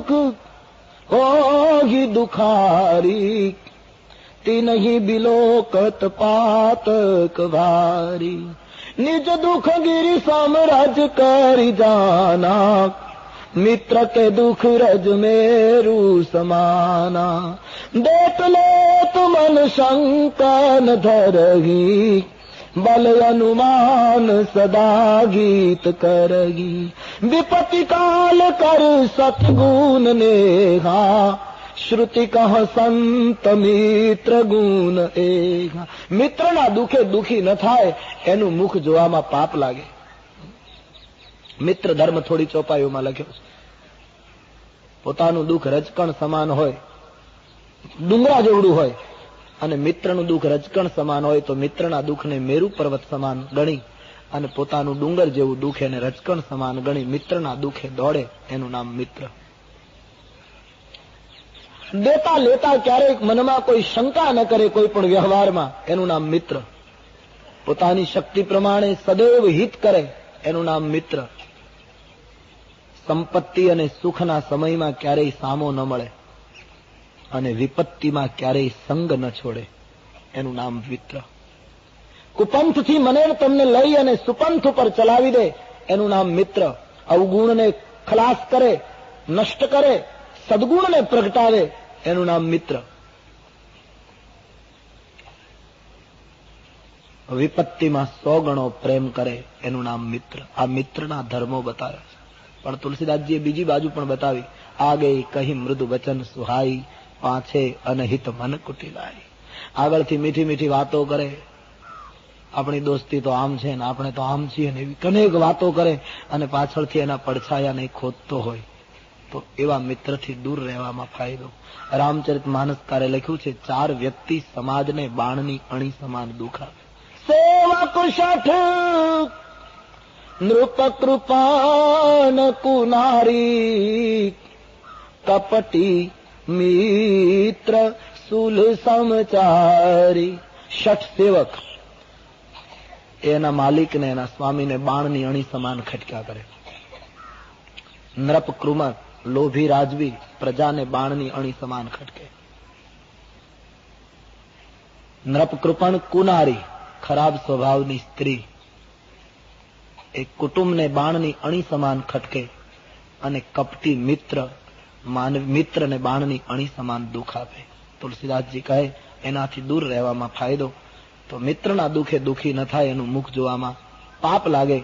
दुख होगी दुखारी, तीनहि बिलोकत पातक भारी। निज दुख गिरि साम्राज्य करि जाना, मित्र के दुख रज मेरु समाना। देख ले तु मन शंकन धरही, बल अनुमान सदा गीत करगी। विपत्ति काल कर सतगुण नेहा, श्रुति कह संत मित्र गुण एहा। मित्रना दुखे दुखी न थाय एનું મુખ જોવામાં પાપ લાગે. મિત્ર ધર્મ થોડી ચોપાઈઓમાં લખ્યો છે. પોતાનું દુઃખ રજકણ સમાન હોય, ડુંગરા જેવડું હોય, અને મિત્રનું દુઃખ રજકણ સમાન હોય તો મિત્રના દુઃખને મેરુ પર્વત સમાન ગણી અને પોતાનું ડુંગર જેવું દુઃખ એને રજકણ સમાન ગણી મિત્રના દુઃખે દોડે એનું નામ મિત્ર. દેતા લેતા ક્યારેક મનમાં કોઈ શંકા ન કરે કોઈ પણ વ્યવહારમાં એનું નામ મિત્ર. પોતાની શક્તિ પ્રમાણે સદૈવ હિત કરે એનું નામ મિત્ર. સંપત્તિ અને સુખના સમયમાં ક્યારેય સામો ન મળે અને વિપત્તિમાં ક્યારેય સંગ ન છોડે એનું નામ મિત્ર. કુપંથથી મને તમને લઈ અને સુપંથ ઉપર ચલાવી દે એનું નામ મિત્ર. અવગુણને ખલાસ કરે, નષ્ટ કરે, સદગુણને પ્રગટાવે એનું નામ મિત્ર. વિપત્તિમાં 100 ગણો પ્રેમ કરે એનું નામ મિત્ર. આ મિત્રના ધર્મો બતાવ્યા છે. પણ તુલસીદાસજીએ બીજી બાજુ પણ બતાવી. આગે કહી મૃદુ વચન સુહાઈ, પાછે અનહિત મન કુટિલાઈ. આગળથી મીઠી મીઠી વાતો કરે, આપણી દોસ્તી તો આમ છે ને આપણે તો આમ છીએ ને એવી અનેક વાતો કરે અને પાછળથી એના પડછાયા નહીં ખોદતો હોય તો એવા મિત્રથી દૂર રહેવામાં ફાયદો. રામચરિત માનસકારે લખ્યું છે 4 વ્યક્તિ સમાજને બાણની અણી સમાન દુઃખ આપે. સેવક શઠ નૃપ કૃપાન કુનારી, કપટી મિત્ર સુલ સમચારી. શઠ સેવક એના માલિકને એના સ્વામીને બાણની અણી સમાન ખટક્યા કરે. નૃપ કૃમક લોભી રાજવી પ્રજાને બાણની અણી સમાન ખટકે. નૃપ કૃપણ કુનારી ખરાબ સ્વભાવની સ્ત્રી એક કુટુંબને બાણની અણી સમાન ખટકે અને કપટી મિત્રને બાણની અણી સમાન દુઃખ આપે. તુલસીદાસજી કહે એનાથી દૂર રહેવામાં ફાયદો. તો મિત્રના દુઃખે દુઃખી ન થાય એનું મુખ જોવામાં પાપ લાગે